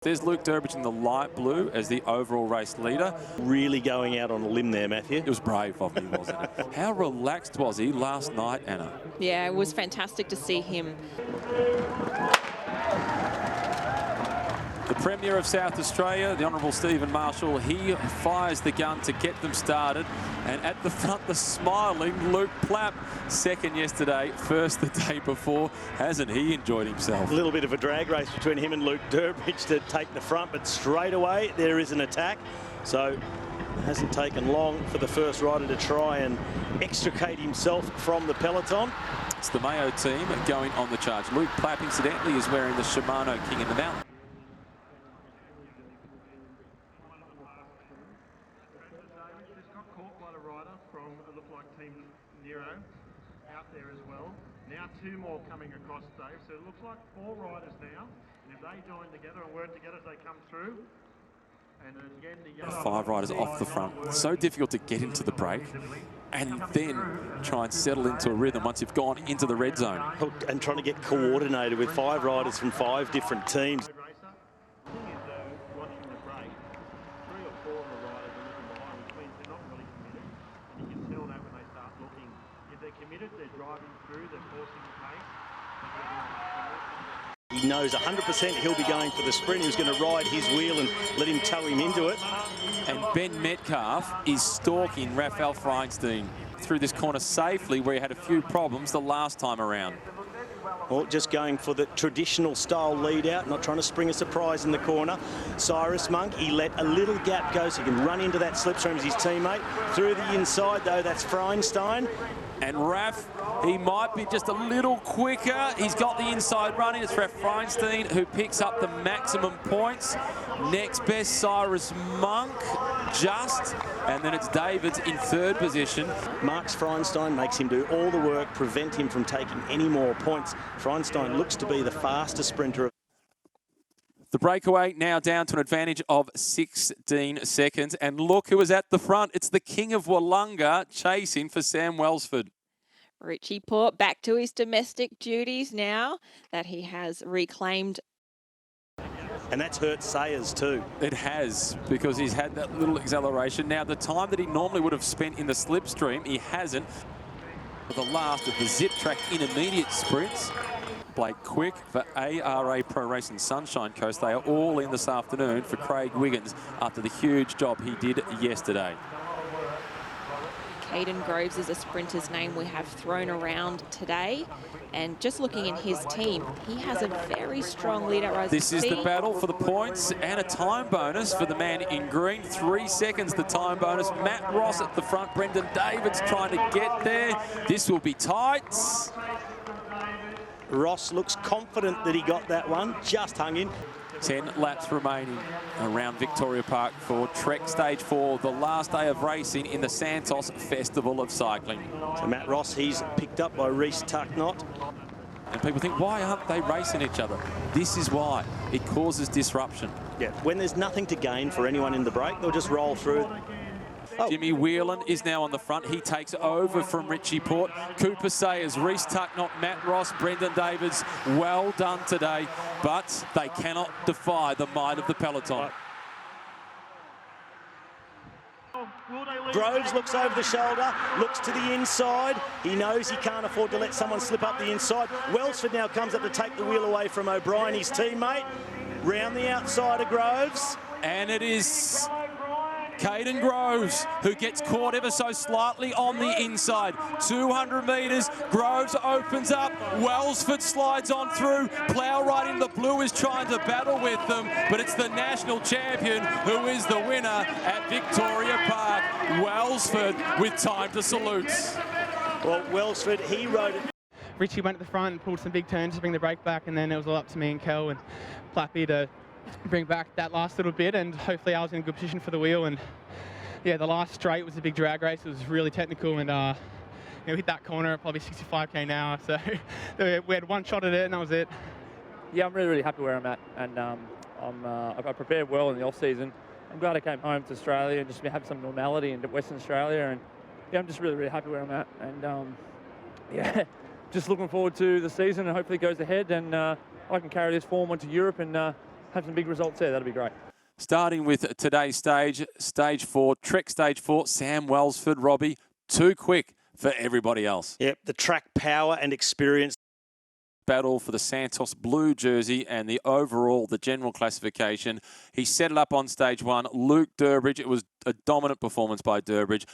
There's Luke Durbridge in the light blue as the overall race leader. Really going out on a limb there, Matthew. It was brave of him, wasn't it? How relaxed was he last night, Anna? Yeah, it was fantastic to see him. The Premier of South Australia, the Honourable Stephen Marshall, he fires the gun to get them started. And at the front, the smiling Luke Plapp, second yesterday, first the day before. Hasn't he enjoyed himself? A little bit of a drag race between him and Luke Durbridge to take the front, but straight away there is an attack. So it hasn't taken long for the first rider to try and extricate himself from the peloton. It's the Mayo team going on the charge. Luke Plapp, incidentally, is wearing the Shimano King in the Mountain. From it looked like Team Nero out there as well. Now two more coming across, Dave. So it looks like 4 riders now. And if they join together and work together as they come through. And again, the 5 riders off the front. So difficult to get into the break and then try and settle into a rhythm once you've gone into the red zone. And trying to get coordinated with 5 riders from 5 different teams. They're driving through, they're forcing the pace. He knows 100% he'll be going for the sprint. He was going to ride his wheel and let him tow him into it. And Ben Metcalf is stalking Raphael Feinstein through this corner safely, where he had a few problems the last time around. Well, just going for the traditional style lead out, not trying to spring a surprise in the corner. Cyrus Monk, he let a little gap go so he can run into that slipstream as his teammate. Through the inside, though, that's Feinstein. And Raph, he might be just a little quicker. He's got the inside running. It's Raph Feinstein who picks up the maximum points. Next best, Cyrus Monk, just. And then it's Davids in 3rd position. Marks Feinstein, makes him do all the work, prevent him from taking any more points. Feinstein looks to be the fastest sprinter. The breakaway now down to an advantage of 16 seconds. And look who is at the front. It's the King of Wollonga chasing for Sam Welsford. Richie Port back to his domestic duties now that he has reclaimed. And that's hurt Sayers too. It has, because he's had that little acceleration. Now, the time that he normally would have spent in the slipstream, he hasn't. The last of the Zip Track intermediate sprints. Blake Quick for ARA Pro Racing Sunshine Coast. They are all in this afternoon for Craig Wiggins after the huge job he did yesterday. Caden Groves is a sprinter's name we have thrown around today. And just looking in his team, he has a very strong leader. This is the battle for the points and a time bonus for the man in green. 3 seconds, the time bonus. Matt Ross at the front. Brendan Davids trying to get there. This will be tight. Ross looks confident that he got that one, just hung in. 10 laps remaining around Victoria Park for Trek Stage 4, the last day of racing in the Santos Festival of Cycling. So Matt Ross, he's picked up by Reece Tucknott. And people think, why aren't they racing each other? This is why. It causes disruption. Yeah, when there's nothing to gain for anyone in the break, they'll just roll through. Jimmy Whelan is now on the front. He takes over from Richie Port. Cooper Sayers, Reece Tucknott, Matt Ross, Brendan Davids. Well done today, but they cannot defy the might of the peloton. Groves looks over the shoulder, looks to the inside. He knows he can't afford to let someone slip up the inside. Welsford now comes up to take the wheel away from O'Brien, his teammate. Round the outside of Groves. And it is Caden Groves, who gets caught ever so slightly on the inside. 200 metres, Groves opens up, Welsford slides on through, Plough right in the blue is trying to battle with them, but it's the national champion who is the winner at Victoria Park. Welsford with time to salute. Well, Welsford, he rode it. Richie went at the front and pulled some big turns to bring the brake back, and then it was all up to me and Kel and Plappy to bring back that last little bit, and hopefully I was in a good position for the wheel. And yeah, the last straight was a big drag race. It was really technical, and we hit that corner at probably 65k an hour, so we had one shot at it and that was it. Yeah, I'm really happy where I'm at, and I prepared well in the off season. I'm glad I came home to Australia and just have some normality in Western Australia, and yeah, I'm just really happy where I'm at, and yeah, just looking forward to the season, and hopefully it goes ahead, and I can carry this form onto Europe and have some big results there. That'd be great. Starting with today's stage 4, Trek stage 4, Sam Welsford, Robbie, too quick for everybody else. Yep, the track power and experience. Battle for the Santos blue jersey and the general classification. He set it up on stage 1. Luke Durbridge, it was a dominant performance by Durbridge.